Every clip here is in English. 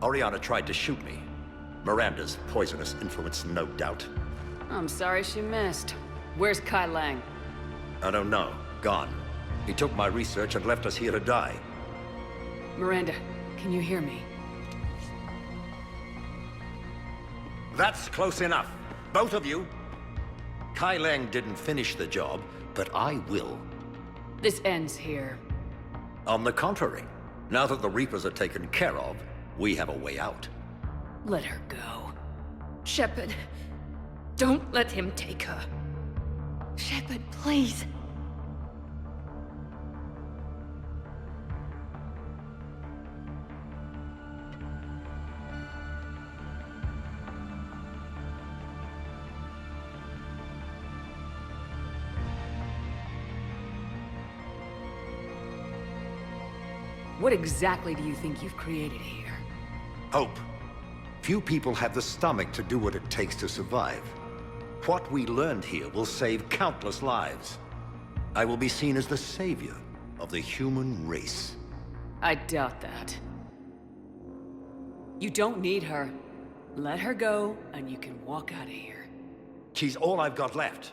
Oriana tried to shoot me. Miranda's poisonous influence, no doubt. I'm sorry she missed. Where's Kai Lang? I don't know. Gone. He took my research and left us here to die. Miranda, can you hear me? That's close enough. Both of you. Kai Lang didn't finish the job, but I will. This ends here. On the contrary, now that the Reapers are taken care of, we have a way out. Let her go. Shepard, don't let him take her. Shepard, please. What exactly do you think you've created here? Hope. Few people have the stomach to do what it takes to survive. What we learned here will save countless lives. I will be seen as the savior of the human race. I doubt that. You don't need her. Let her go, and you can walk out of here. She's all I've got left.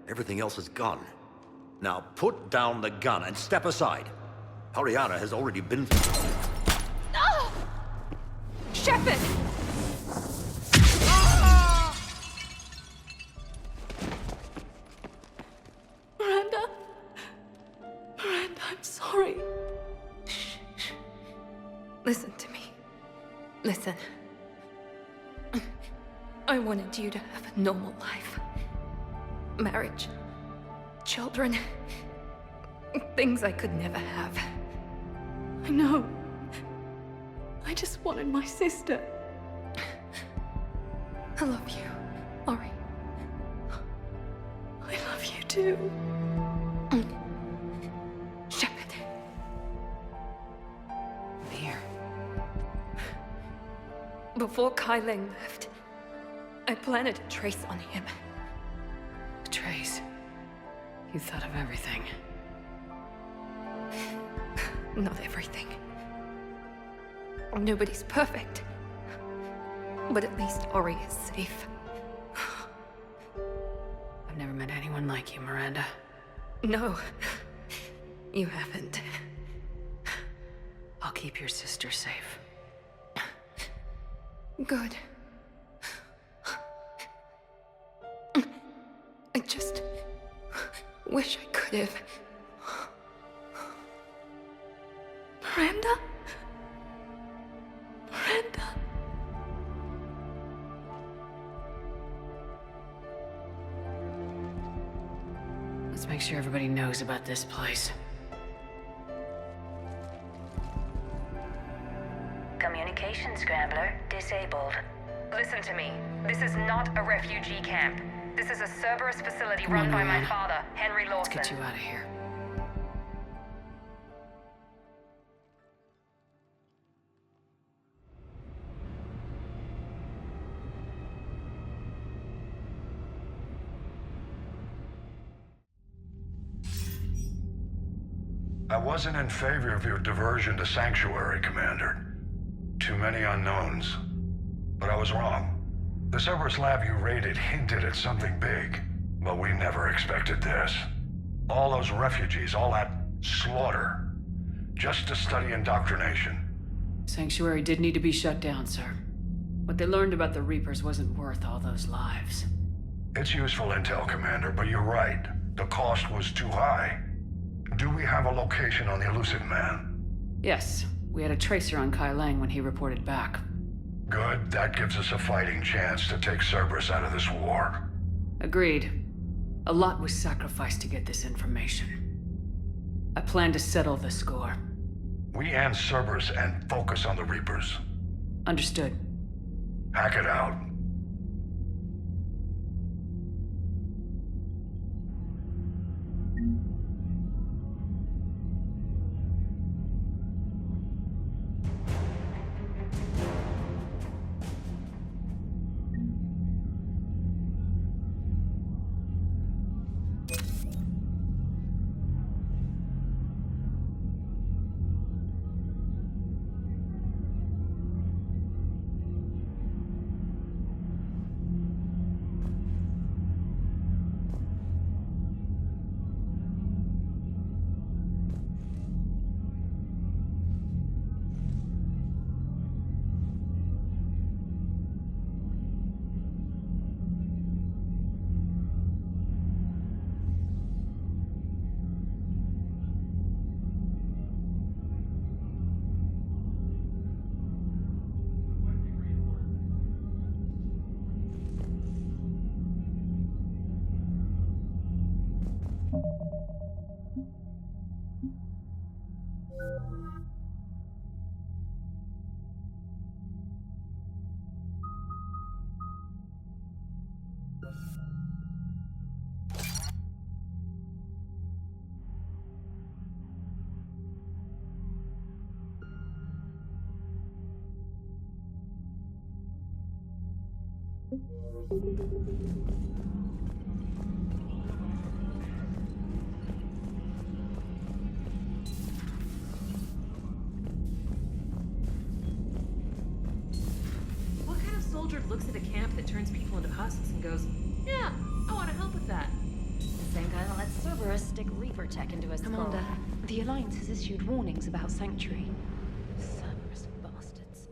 Everything else is gone. Now put down the gun and step aside. Oriana has already been... No! Shepard! Miranda? Miranda, I'm sorry. Shh, shh. Listen to me. Listen. I wanted you to have a normal life. Marriage. Children. Things I could never have. I know. I just wanted my sister. I love you, Ori. I love you too. Shepard. Here. Before Kai Lang left, I planted a trace on him. Trace. You thought of everything. Not everything. Nobody's perfect. But at least Ori is safe. I've never met anyone like you, Miranda. No, you haven't. I'll keep your sister safe. Good. I just wish I could have. Miranda? Miranda? Let's make sure everybody knows about this place. Communication scrambler disabled. Listen to me. This is not a refugee camp. This is a Cerberus facility Come run on, by my Miranda. father, Henry Let's Lawson. get you out of here. I wasn't in favor of your diversion to Sanctuary, Commander. Too many unknowns. But I was wrong. The Cerberus lab you raided hinted at something big, but we never expected this. All those refugees, all that slaughter, just to study indoctrination. Sanctuary did need to be shut down, sir. What they learned about the Reapers wasn't worth all those lives. It's useful intel, Commander, but you're right. The cost was too high. Do we have a location on the Elusive Man? Yes, we had a tracer on Kai Lang when he reported back. Good, that gives us a fighting chance to take Cerberus out of this war. Agreed. A lot was sacrificed to get this information. I plan to settle the score. We end Cerberus and focus on the Reapers. Understood. Hack it out. What kind of soldier looks at a camp that turns people into husks and goes, yeah, I want to help with that? The same guy that lets Cerberus stick Reaper tech into his skull. Commander, the Alliance has issued warnings about Sanctuary. Cerberus bastards.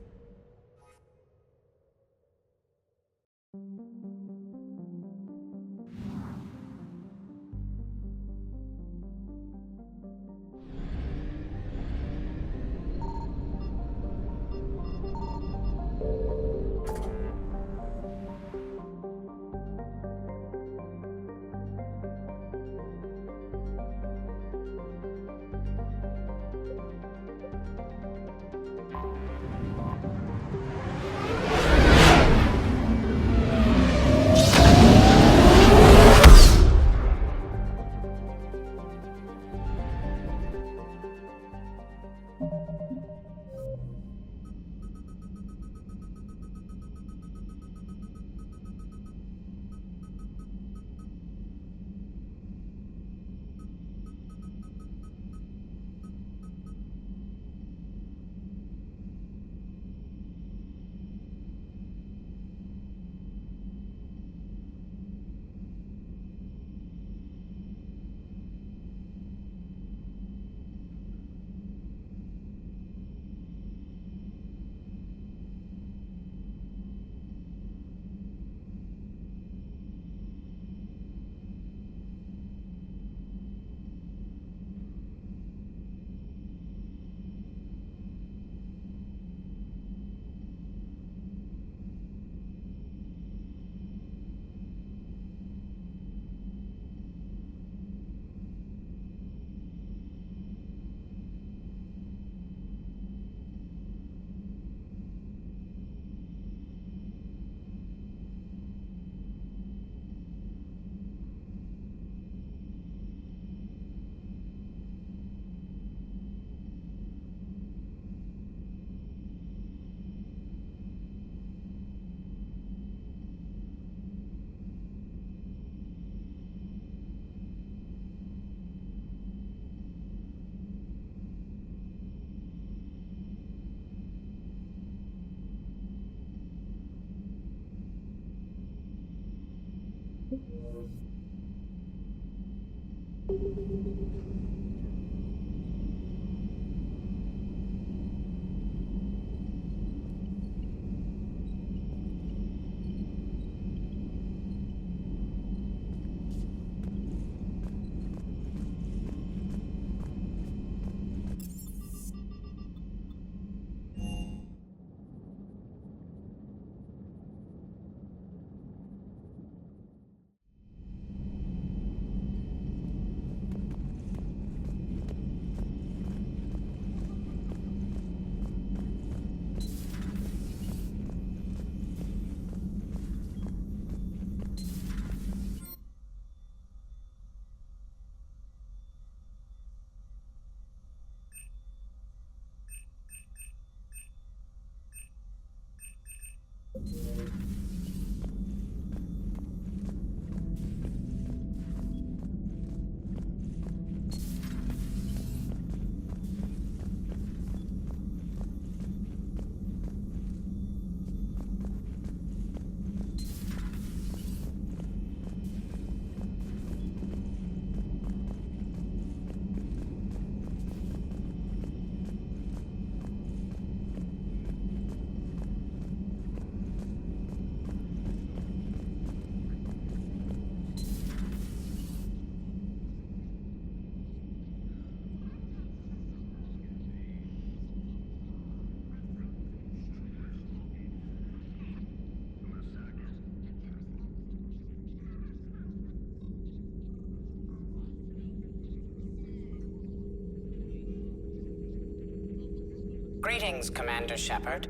Greetings, Commander Shepard.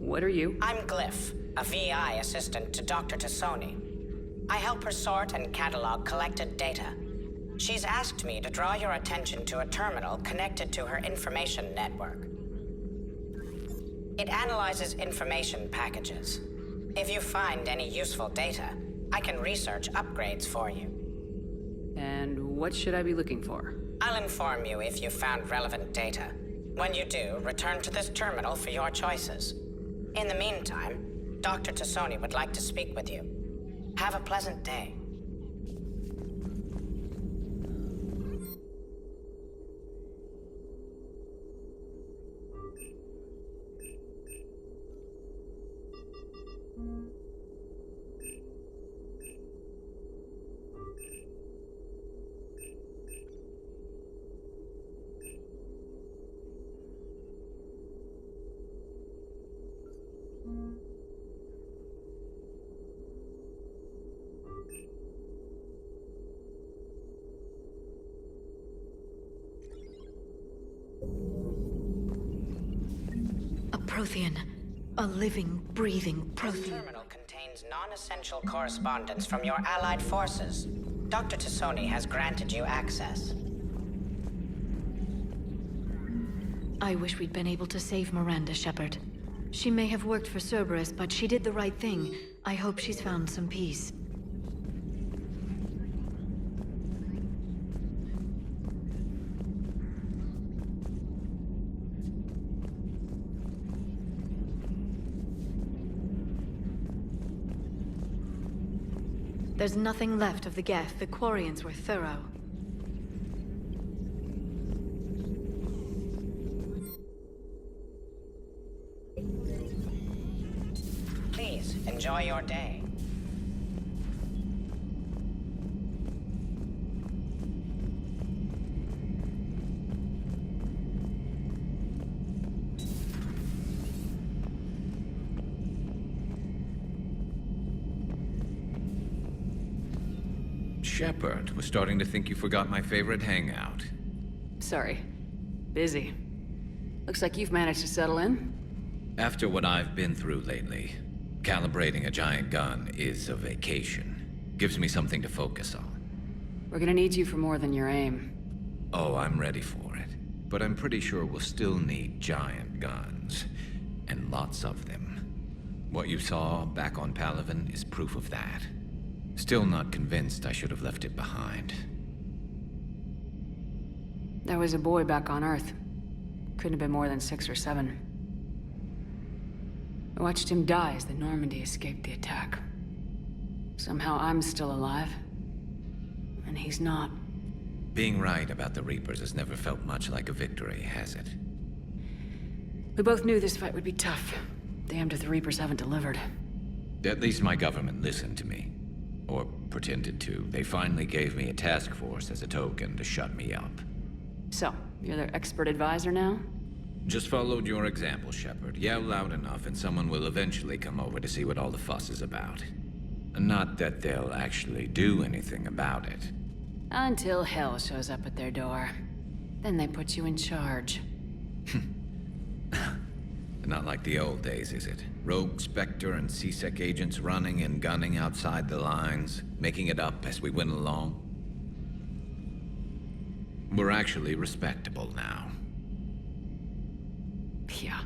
What are you? I'm Glyph, a VI assistant to Dr. Tassoni. I help her sort and catalog collected data. She's asked me to draw your attention to a terminal connected to her information network. It analyzes information packages. If you find any useful data, I can research upgrades for you. And what should I be looking for? I'll inform you if you found relevant data. When you do, return to this terminal for your choices. In the meantime, Dr. Tassoni would like to speak with you. Have a pleasant day. A Prothean. A living, breathing This Prothean. terminal contains non-essential correspondence from your allied forces. Dr. Tassoni has granted you access. I wish we'd been able to save Miranda, Shepard. She may have worked for Cerberus, but she did the right thing. I hope she's found some peace. There's nothing left of the Geth. The Quarians were thorough. Please, enjoy your day. Shepard, was starting to think you forgot my favorite hangout. Sorry. Busy. Looks like you've managed to settle in. After what I've been through lately, calibrating a giant gun is a vacation. Gives me something to focus on. We're gonna need you for more than your aim. Oh, I'm ready for it. But I'm pretty sure we'll still need giant guns. And lots of them. What you saw back on Palaven is proof of that. Still not convinced I should have left it behind. There was a boy back on Earth. Couldn't have been more than 6 or 7. I watched him die as the Normandy escaped the attack. Somehow I'm still alive. And he's not. Being right about the Reapers has never felt much like a victory, has it? We both knew this fight would be tough. Damned if the Reapers haven't delivered. At least my government listened to me. Or pretended to. They finally gave me a task force as a token to shut me up. So, you're their expert advisor now? Just followed your example, Shepard. Yell loud enough and someone will eventually come over to see what all the fuss is about. Not that they'll actually do anything about it. Until hell shows up at their door. Then they put you in charge. Not like the old days, is it? Rogue Spectre and C-Sec agents running and gunning outside the lines, making it up as we went along. We're actually respectable now. Yeah.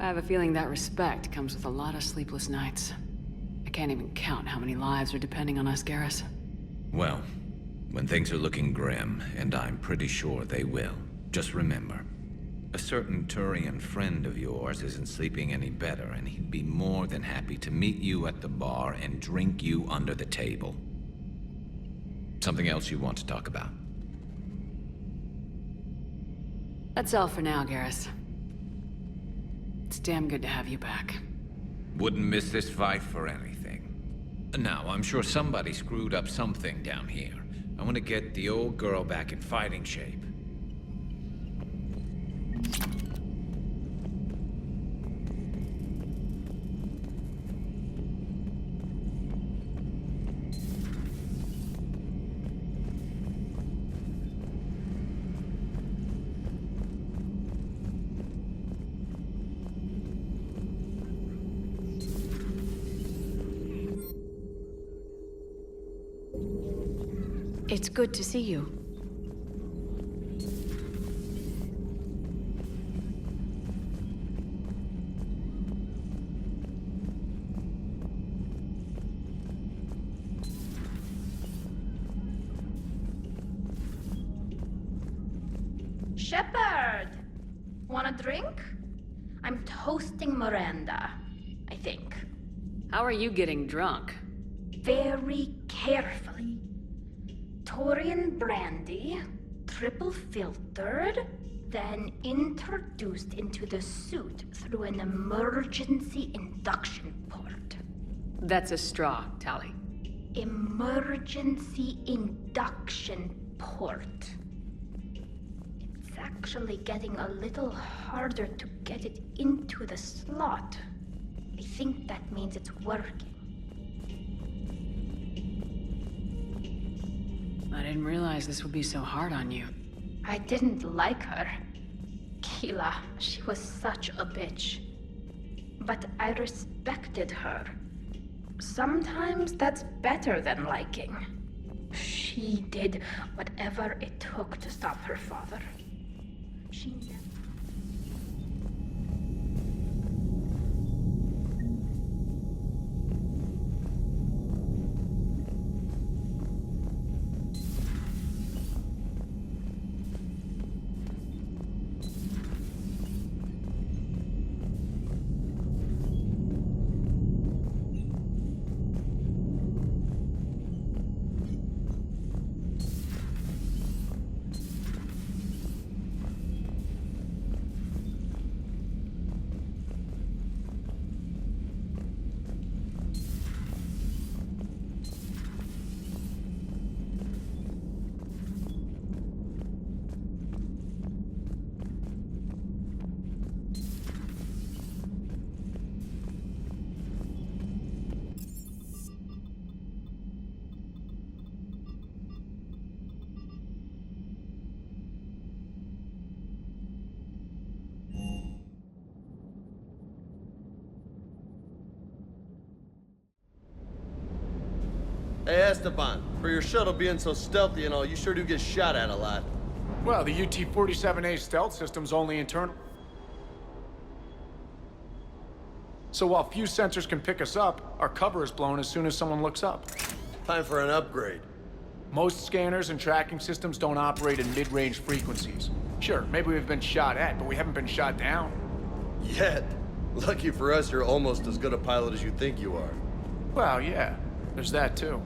I have a feeling that respect comes with a lot of sleepless nights. I can't even count how many lives are depending on us, Garrus. Well, when things are looking grim, and I'm pretty sure they will, just remember, a certain Turian friend of yours isn't sleeping any better, and he'd be more than happy to meet you at the bar and drink you under the table. Something else you want to talk about? That's all for now, Garrus. It's damn good to have you back. Wouldn't miss this fight for anything. Now, I'm sure somebody screwed up something down here. I want to get the old girl back in fighting shape. It's good to see you. Shepard! Want a drink? I'm toasting Miranda, I think. How are you getting drunk? Very carefully. Torian brandy, triple filtered, then introduced into the suit through an emergency induction port. That's a straw, Tally. Emergency induction port. It's actually getting a little harder to get it into the slot. I think that means it's working. I didn't realize this would be so hard on you. I didn't like her. Keela, she was such a bitch. But I respected her. Sometimes that's better than liking. She did whatever it took to stop her father. She never... Hey, Esteban, for your shuttle being so stealthy and all, you sure do get shot at a lot. Well, the UT-47A stealth system's only internal. So while few sensors can pick us up, our cover is blown as soon as someone looks up. Time for an upgrade. Most scanners and tracking systems don't operate in mid-range frequencies. Sure, maybe we've been shot at, but we haven't been shot down. Yet. Lucky for us, you're almost as good a pilot as you think you are. Well, yeah. There's that, too.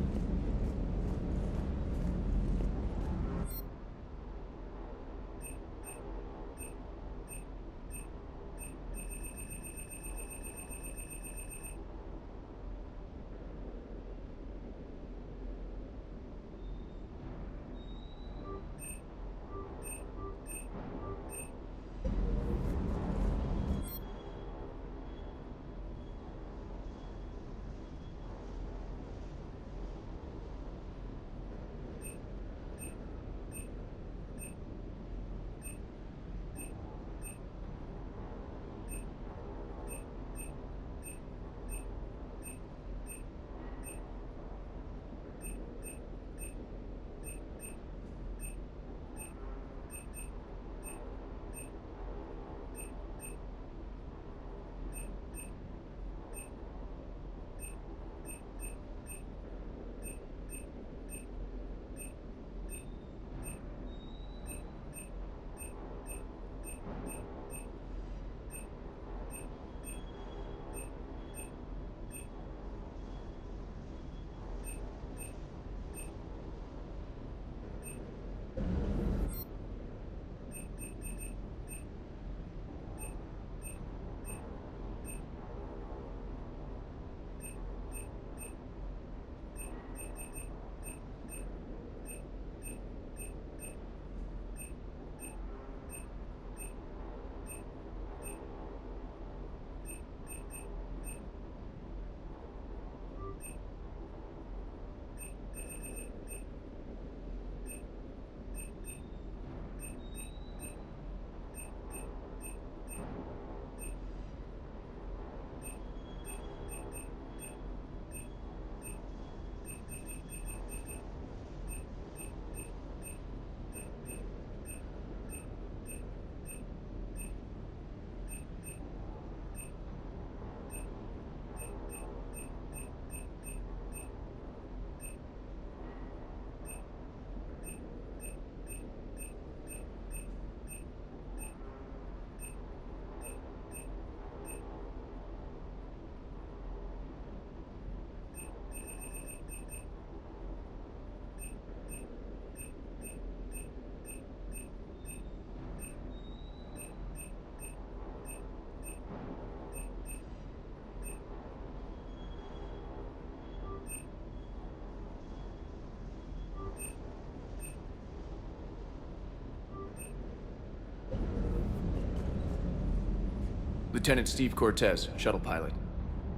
Lieutenant Steve Cortez, shuttle pilot.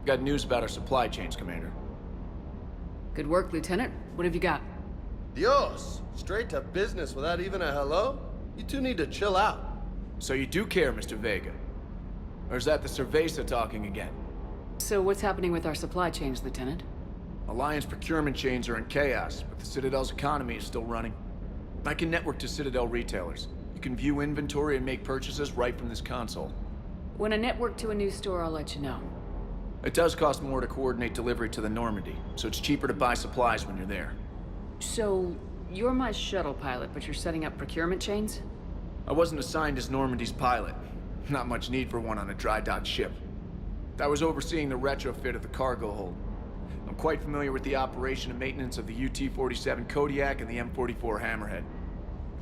Got news about our supply chains, Commander. Good work, Lieutenant. What have you got? Dios! Straight to business without even a hello? You two need to chill out. So you do care, Mr. Vega? Or is that the Cerveza talking again? So what's happening with our supply chains, Lieutenant? Alliance procurement chains are in chaos, but the Citadel's economy is still running. I can network to Citadel retailers. You can view inventory and make purchases right from this console. When I network to a new store, I'll let you know. It does cost more to coordinate delivery to the Normandy, so it's cheaper to buy supplies when you're there. So, you're my shuttle pilot, but you're setting up procurement chains? I wasn't assigned as Normandy's pilot. Not much need for one on a dry dock ship. I was overseeing the retrofit of the cargo hold. I'm quite familiar with the operation and maintenance of the UT-47 Kodiak and the M44 Hammerhead.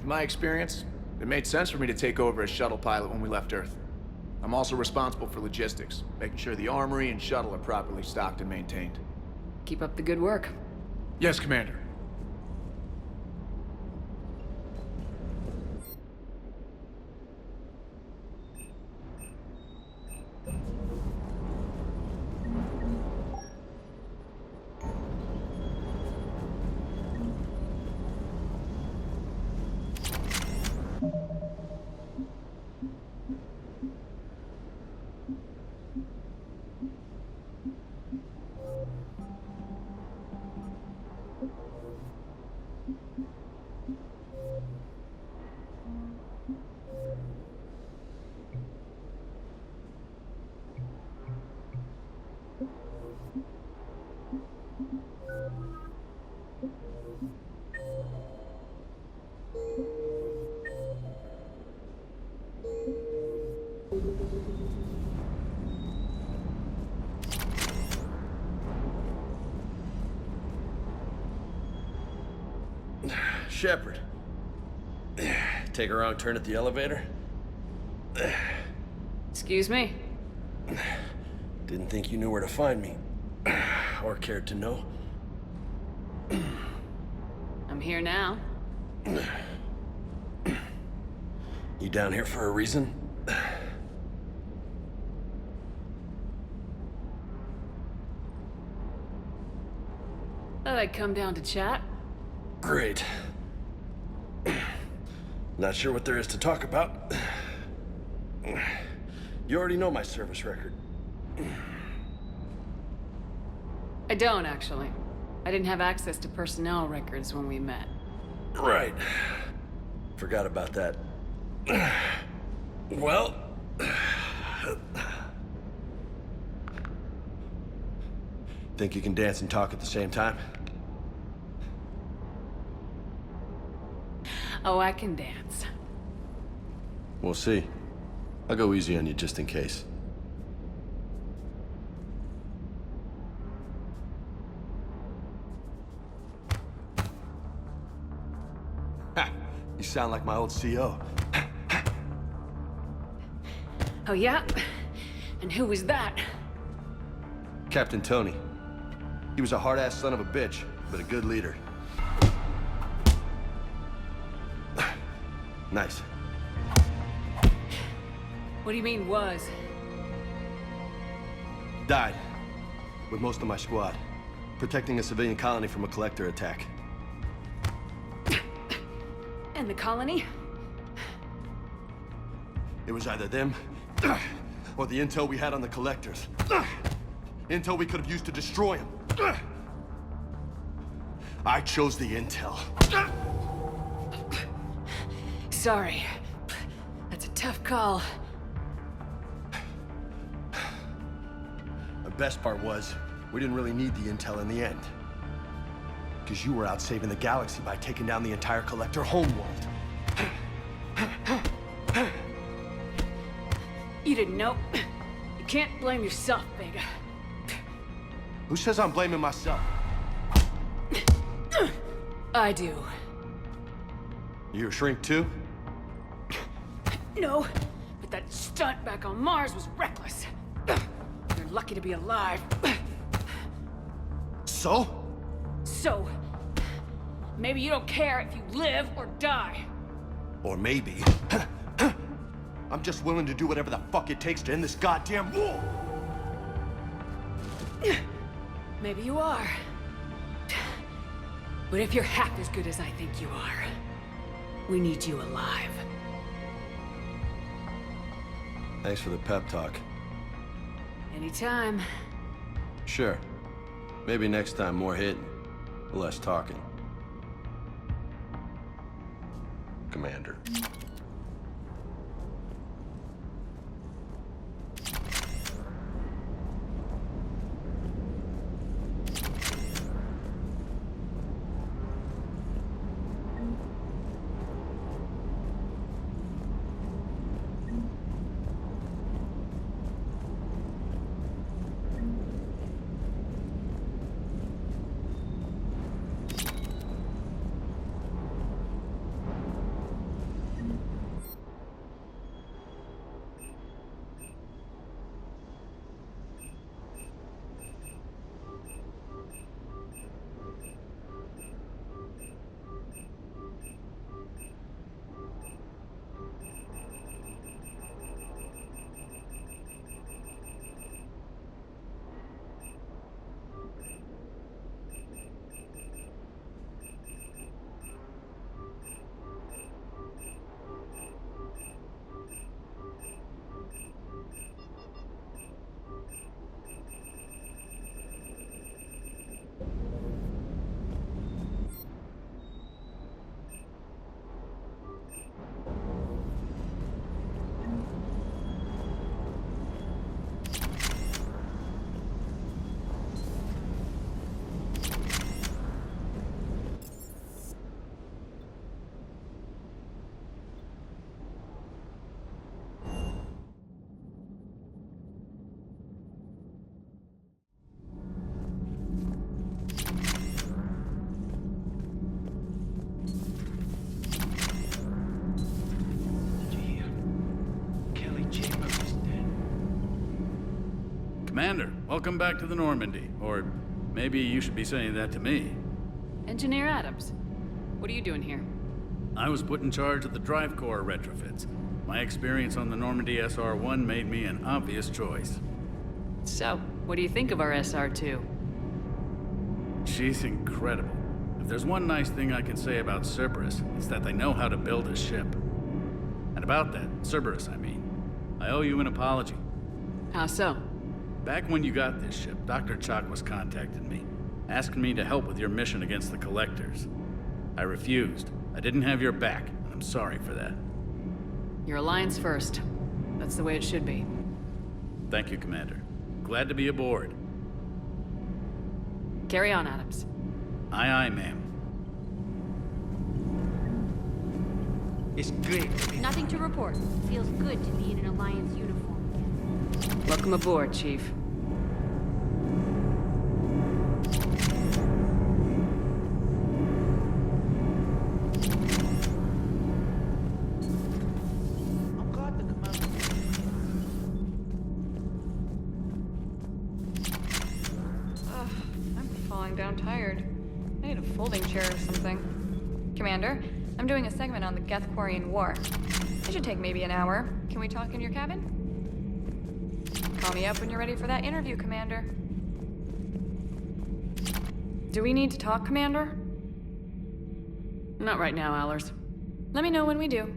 In my experience, it made sense for me to take over as shuttle pilot when we left Earth. I'm also responsible for logistics, making sure the armory and shuttle are properly stocked and maintained. Keep up the good work. Yes, Commander. Shepard. Take a wrong turn at the elevator? Excuse me? Didn't think you knew where to find me. Or cared to know. I'm here now. You down here for a reason? Thought I'd come down to chat. Great. Not sure what there is to talk about. You already know my service record. I don't, actually. I didn't have access to personnel records when we met. Right. Forgot about that. Well... Think you can dance and talk at the same time? Oh, I can dance. We'll see. I'll go easy on you just in case. Ha! You sound like my old CO. Oh, yeah? And who was that? Captain Tony. He was a hard-ass son of a bitch, but a good leader. Nice. What do you mean, was? Died. With most of my squad. Protecting a civilian colony from a collector attack. And the colony? It was either them, or the intel we had on the collectors. Intel we could have used to destroy them. I chose the intel. Sorry. That's a tough call. The best part was, we didn't really need the intel in the end. Because you were out saving the galaxy by taking down the entire collector homeworld. You didn't know. You can't blame yourself, Vega. Who says I'm blaming myself? I do. You a shrink too? No, but that stunt back on Mars was reckless. You're lucky to be alive. So? So, maybe you don't care if you live or die. Or maybe... I'm just willing to do whatever the fuck it takes to end this goddamn war! Maybe you are. But if you're half as good as I think you are, we need you alive. Thanks for the pep talk. Anytime. Sure. Maybe next time more hitting, less talking. Commander. Commander, welcome back to the Normandy. Or maybe you should be saying that to me. Engineer Adams, what are you doing here? I was put in charge of the drive core retrofits. My experience on the Normandy SR-1 made me an obvious choice. So, what do you think of our SR-2? She's incredible. If there's one nice thing I can say about Cerberus, it's that they know how to build a ship. And about that, Cerberus, I mean, I owe you an apology. How so? Back when you got this ship, Dr. Chakwas contacted me, asking me to help with your mission against the Collectors. I refused. I didn't have your back, and I'm sorry for that. Your alliance first. That's the way it should be. Thank you, Commander. Glad to be aboard. Carry on, Adams. Aye, aye, ma'am. It's great. Nothing to report. Feels good to be in an Alliance uniform. Welcome aboard, Chief. I'm glad the commander. I'm falling down tired. I need a folding chair or something. Commander, I'm doing a segment on the Gethquarian War. It should take maybe an hour. Can we talk in your cabin? Call me up when you're ready for that interview, Commander. Do we need to talk, Commander? Not right now, Allers. Let me know when we do.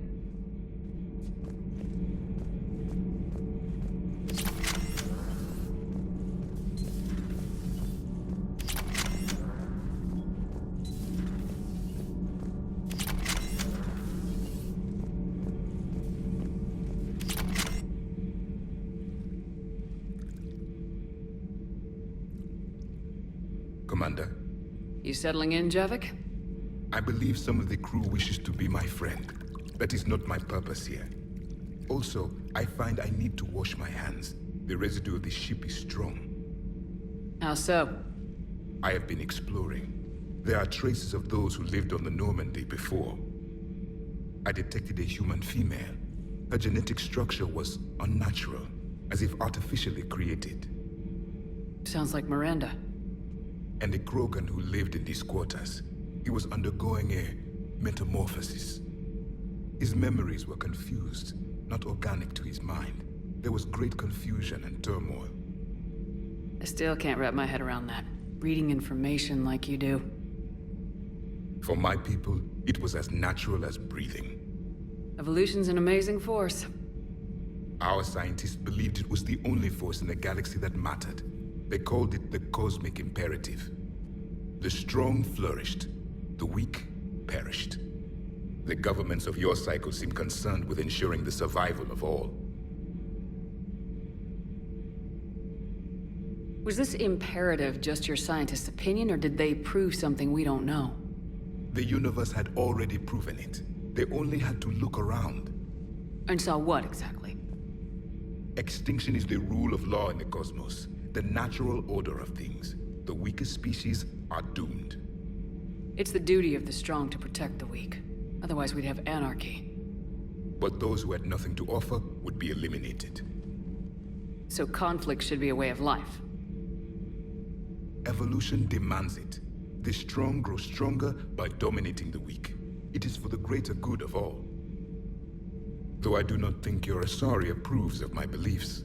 Commander. You settling in, Javik? I believe some of the crew wishes to be my friend. That is not my purpose here. Also, I find I need to wash my hands. The residue of the ship is strong. How so? I have been exploring. There are traces of those who lived on the Normandy before. I detected a human female. Her genetic structure was unnatural, as if artificially created. Sounds like Miranda. And a Krogan who lived in these quarters. He was undergoing a metamorphosis. His memories were confused, not organic to his mind. There was great confusion and turmoil. I still can't wrap my head around that. Reading information like you do. For my people, it was as natural as breathing. Evolution's an amazing force. Our scientists believed it was the only force in the galaxy that mattered. They called it the cosmic imperative. The strong flourished, the weak perished. The governments of your cycle seem concerned with ensuring the survival of all. Was this imperative just your scientist's opinion, or did they prove something we don't know? The universe had already proven it. They only had to look around. And saw what, exactly? Extinction is the rule of law in the cosmos, the natural order of things. The weakest species are doomed. It's the duty of the strong to protect the weak. Otherwise we'd have anarchy. But those who had nothing to offer would be eliminated. So conflict should be a way of life. Evolution demands it. The strong grow stronger by dominating the weak. It is for the greater good of all. Though I do not think your Asari approves of my beliefs.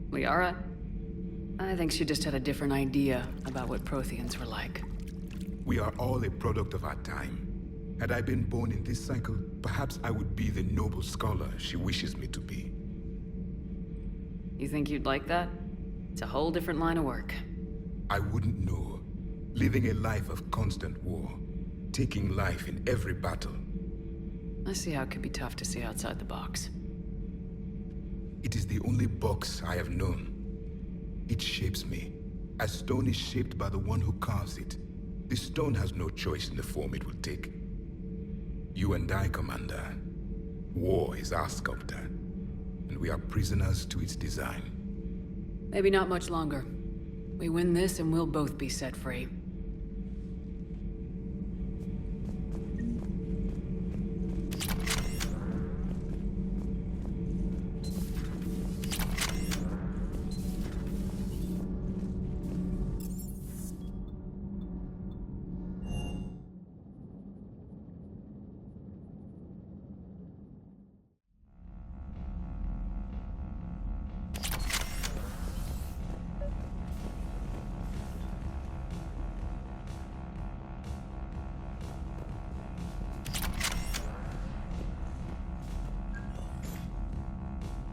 Liara? I think she just had a different idea about what Protheans were like. We are all a product of our time. Had I been born in this cycle, perhaps I would be the noble scholar she wishes me to be. You think you'd like that? It's a whole different line of work. I wouldn't know. Living a life of constant war. Taking life in every battle. I see how it could be tough to see outside the box. It is the only box I have known. It shapes me, as stone is shaped by the one who carves it. The stone has no choice in the form it will take. You and I, Commander. War is our sculptor, and we are prisoners to its design. Maybe not much longer. We win this and we'll both be set free.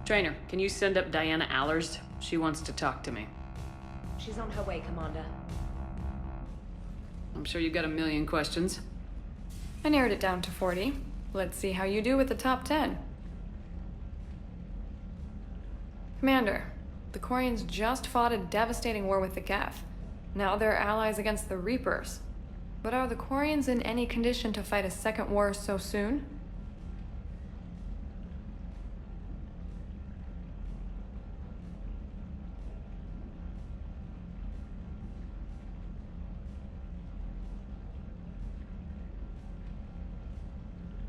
Trainer, can you send up Diana Allers? She wants to talk to me. She's on her way, Commander. I'm sure you got a million questions. I narrowed it down to 40. Let's see how you do with the top 10. Commander, the Quarians just fought a devastating war with the Geth. Now they're allies against the Reapers. But are the Quarians in any condition to fight a second war so soon?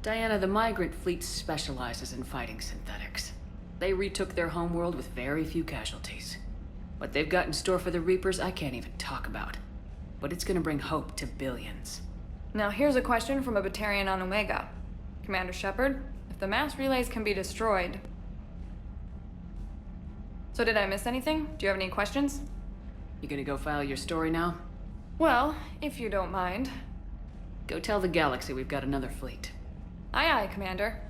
Diana, the Migrant Fleet specializes in fighting synthetics. They retook their homeworld with very few casualties. What they've got in store for the Reapers, I can't even talk about. But it's gonna bring hope to billions. Now here's a question from a Batarian on Omega. Commander Shepard, if the mass relays can be destroyed... So did I miss anything? Do you have any questions? You gonna go file your story now? Well, if you don't mind. Go tell the Galaxy we've got another fleet. Aye, aye, Commander.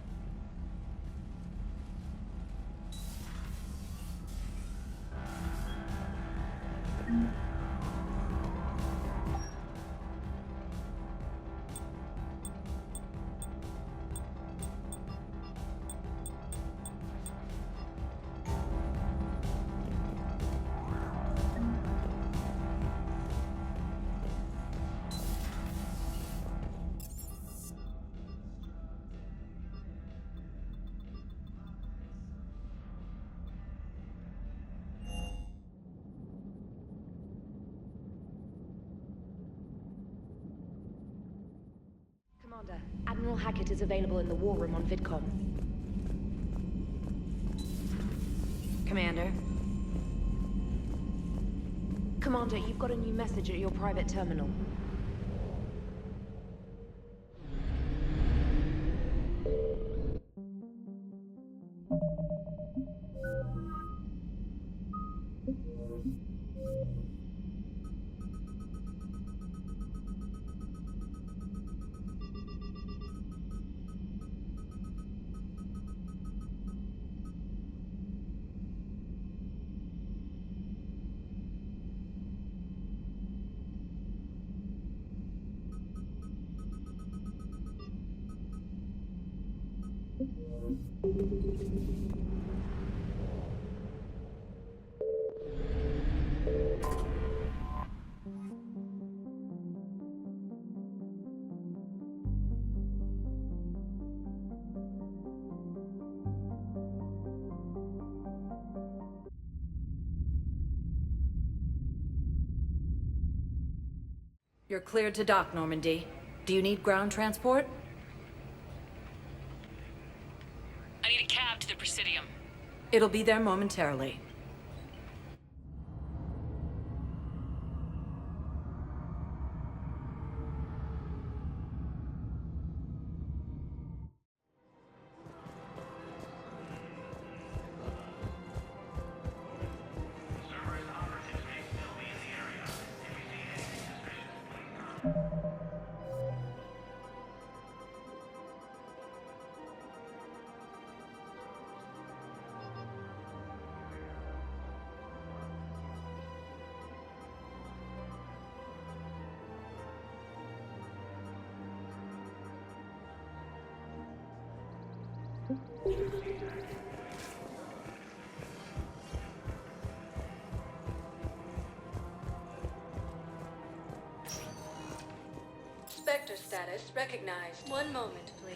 Commander, Admiral Hackett is available in the war room on VidCom. Commander? Commander, you've got a new message at your private terminal. You're cleared to dock, Normandy. Do you need ground transport? I need a cab to the Presidium. It'll be there momentarily. Spectre status recognized. One moment, please.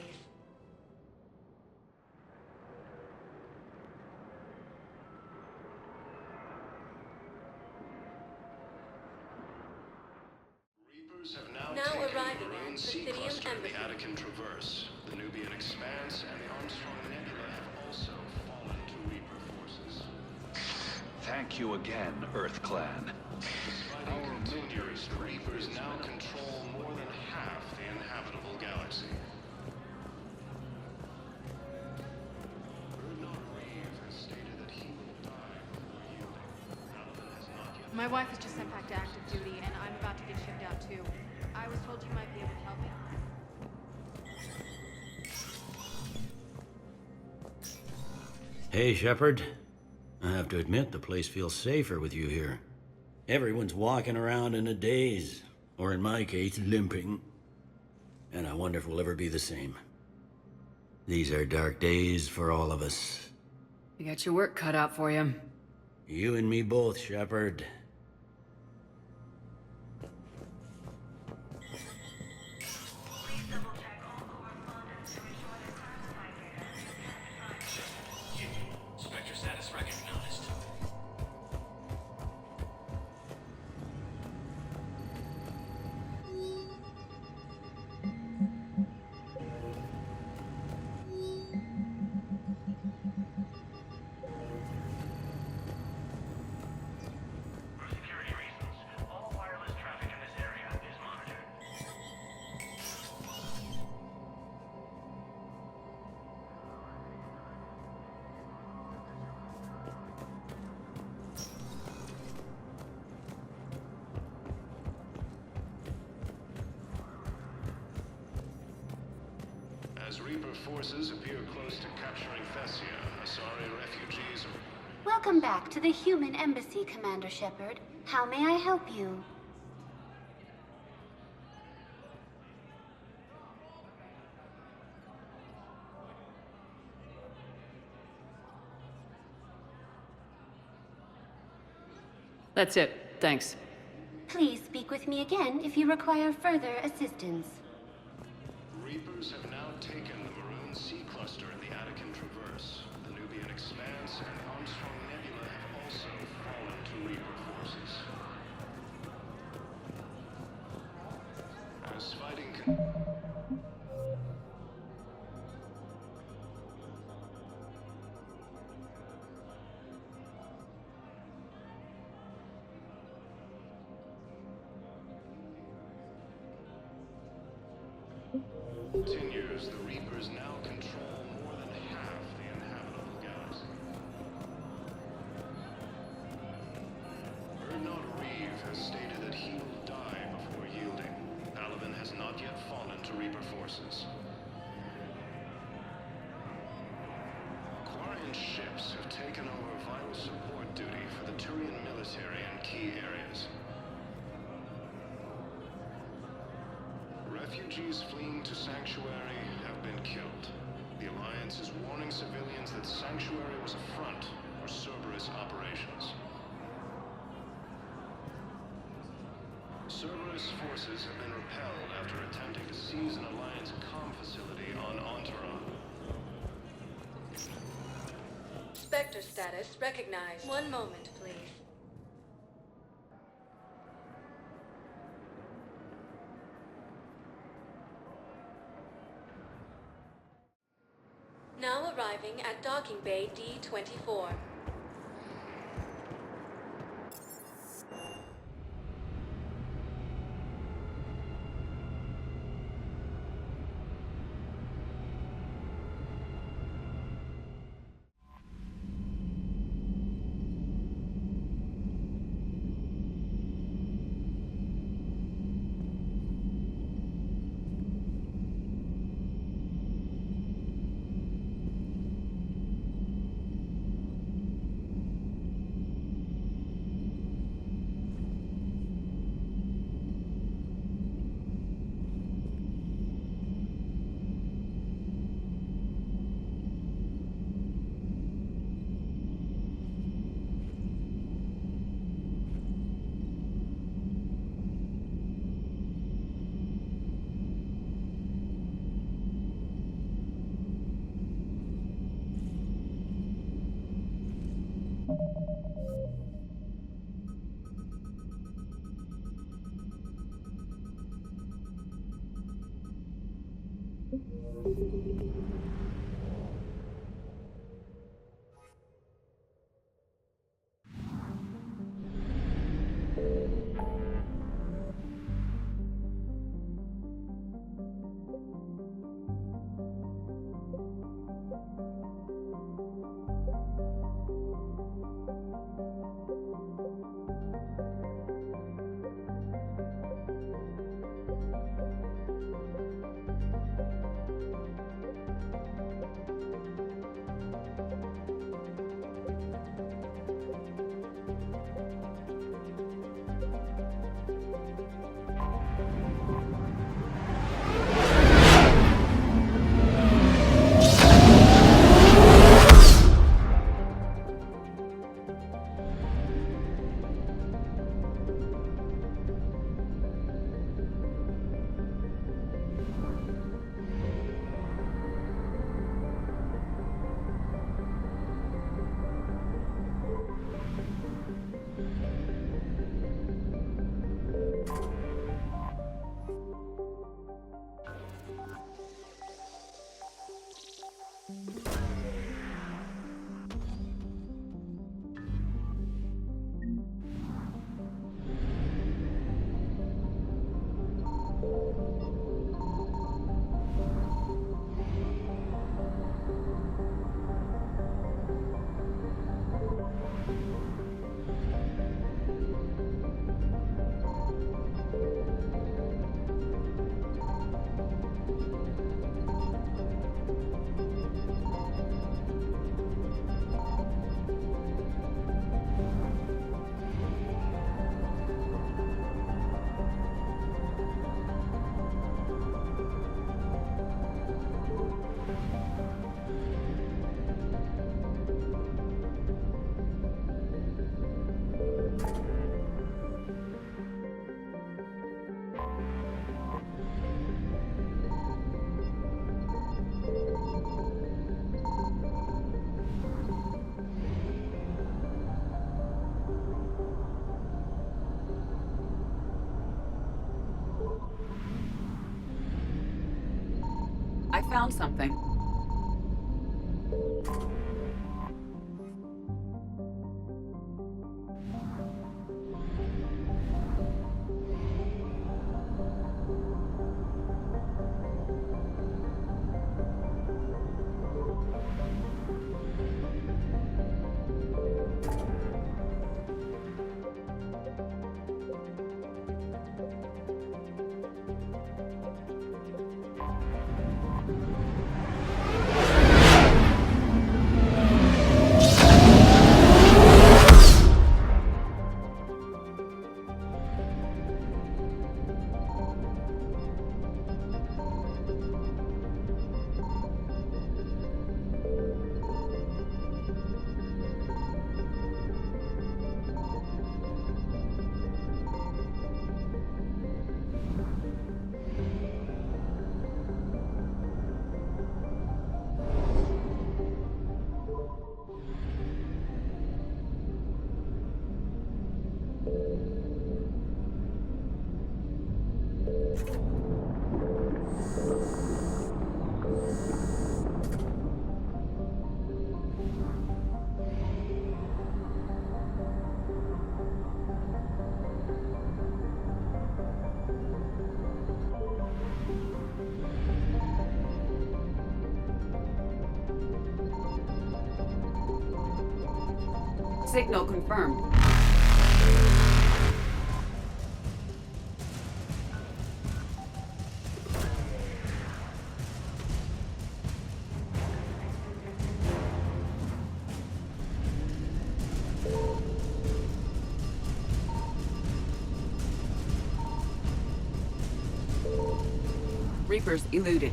Reapers have now Now taken arriving the at Maroon Sea Presidium cluster in the Embassy. Attican Traverse. The Nubian Expanse and the Armstrong Nebula have also fallen to Reaper forces. Thank you again, Earth Clan. Fighting continues. The Reapers now control more than half the inhabitable galaxy. Bernard Reeve has stated that he will die before yielding. Alvin has not yet. My wife was just sent back to active duty, and I'm about to get shipped out too. I was told you might be able to help me. Hey, Shepard. I have to admit, the place feels safer with you here. Everyone's walking around in a daze, or in my case, limping. And I wonder if we'll ever be the same. These are dark days for all of us. You got your work cut out for you. You and me both, Shepard. Spectre status recognized. As Reaper forces appear close to capturing Thessia, Asari refugees are... Welcome back to the Human Embassy, Commander Shepard. How may I help you? That's it. Thanks. Please speak with me again if you require further assistance. Reapers have now taken the Maroon Sea cluster in the Attican Traverse. The Nubian Expanse and Armstrong Nebula have also fallen to Reaper forces. As fighting continues, the Reapers now control more than half the inhabitable galaxy. Bernard Reeve has stated that he will die before yielding. Alvin has not yet fallen to Reaper forces. Quarian ships have taken over vital support duty for the Turian military in key areas. Refugees fleeing to Sanctuary have been killed. The Alliance is warning civilians that Sanctuary was a front for Cerberus operations. Cerberus forces have been repelled after attempting to seize an Alliance comm facility on Enteron. Spectre status recognized. One moment, please. at docking bay D-24. I found something. Signal confirmed. Reapers eluded.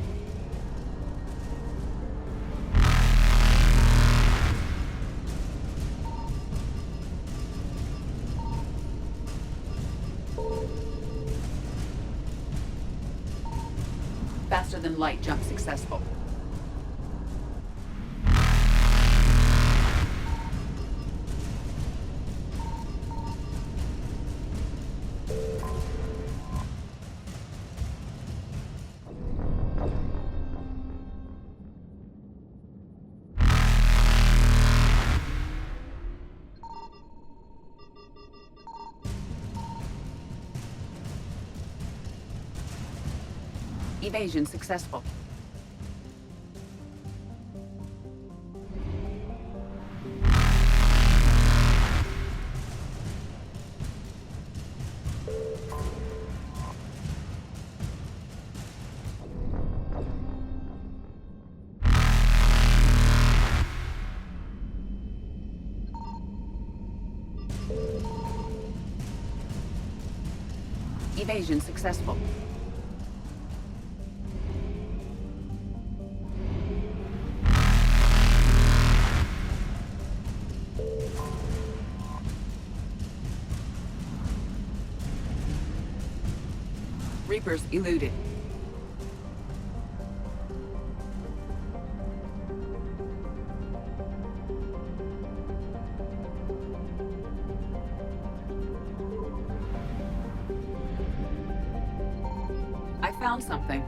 Faster than light jump successful. Evasion successful. Evasion successful. Reapers eluded. I found something.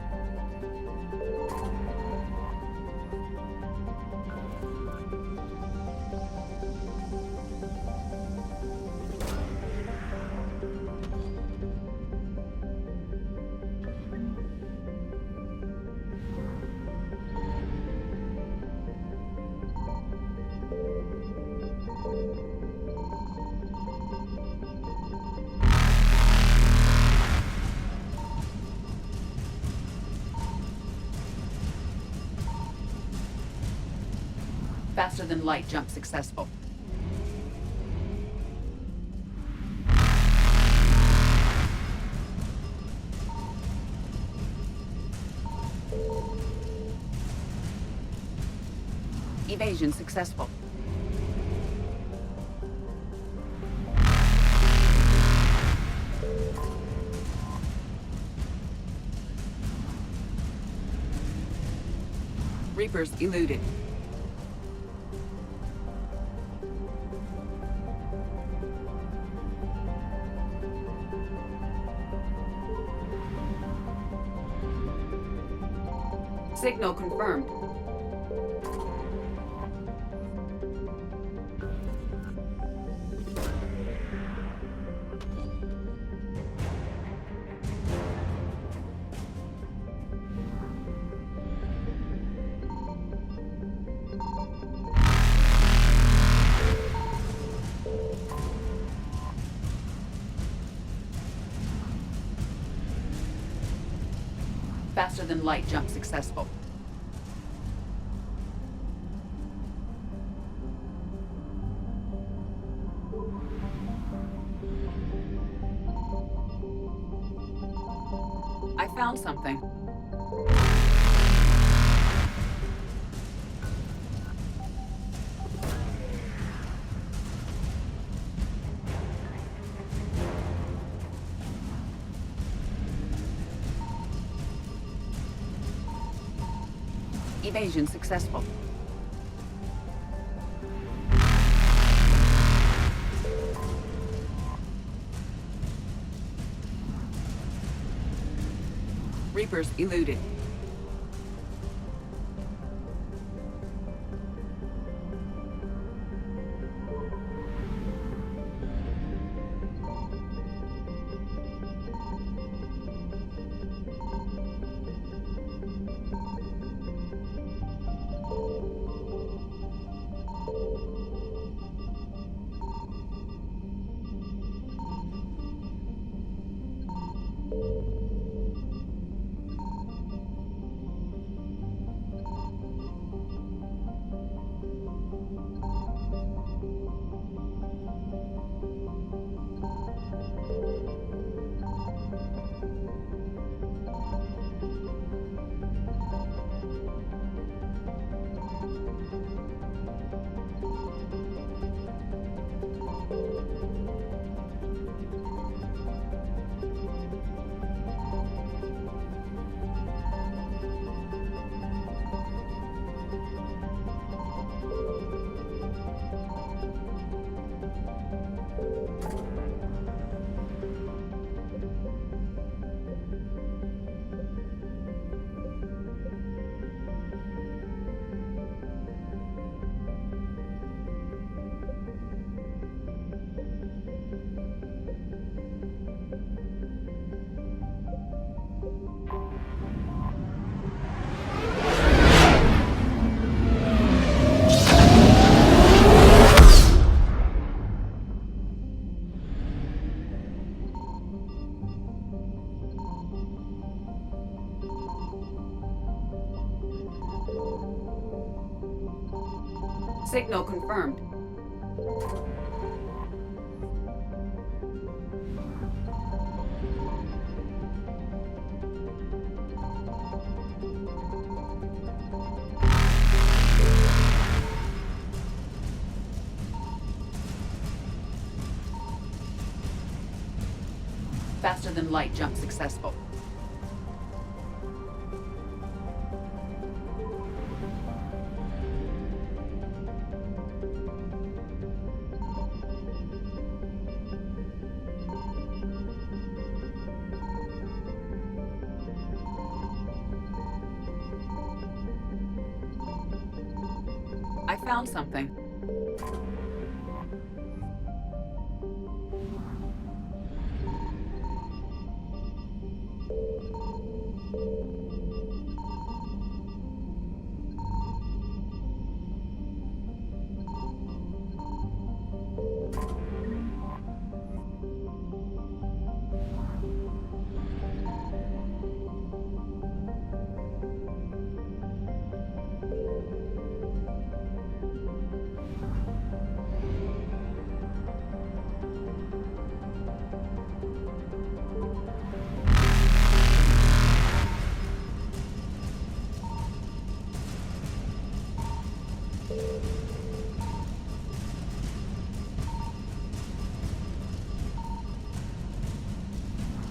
Faster than light jump successful. Evasion successful. Reapers eluded. Signal confirmed. Faster than light jump successful. I found something. Evasion successful. Reapers eluded. confirmed. Faster than light jump successful. I found something.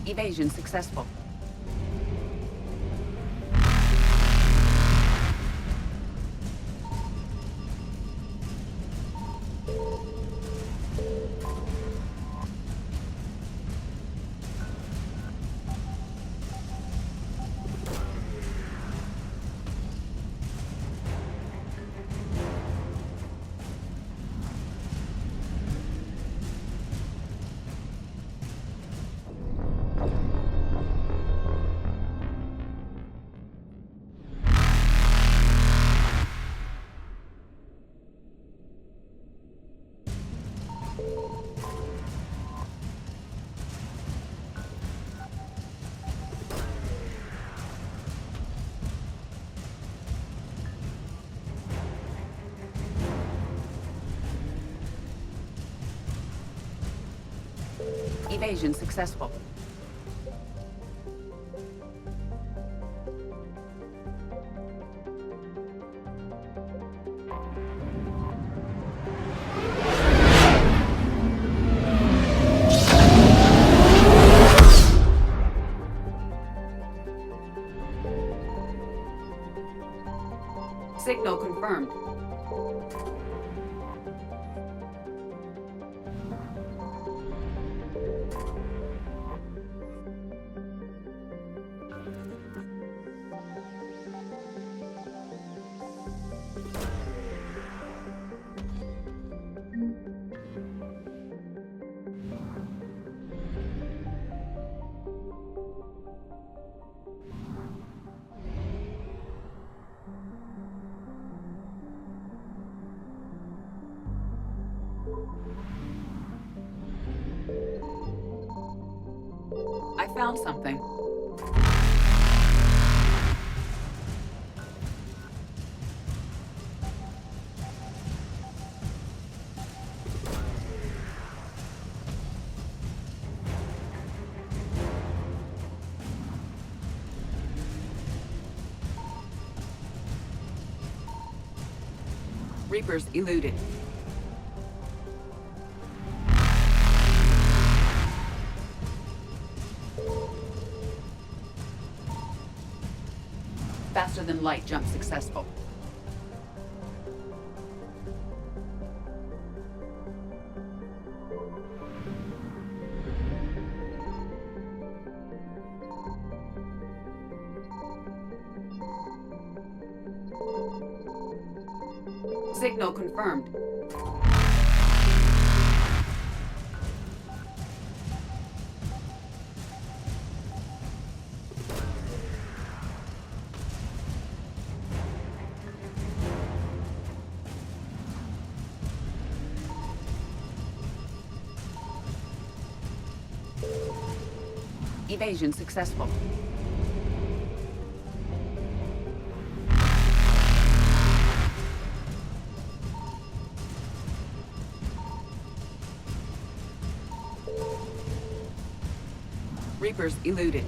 Evasion successful. Evasion successful. Signal confirmed. I found something. Reapers eluded. Faster than light jump successful. Signal confirmed. Evasion successful. Reapers eluded.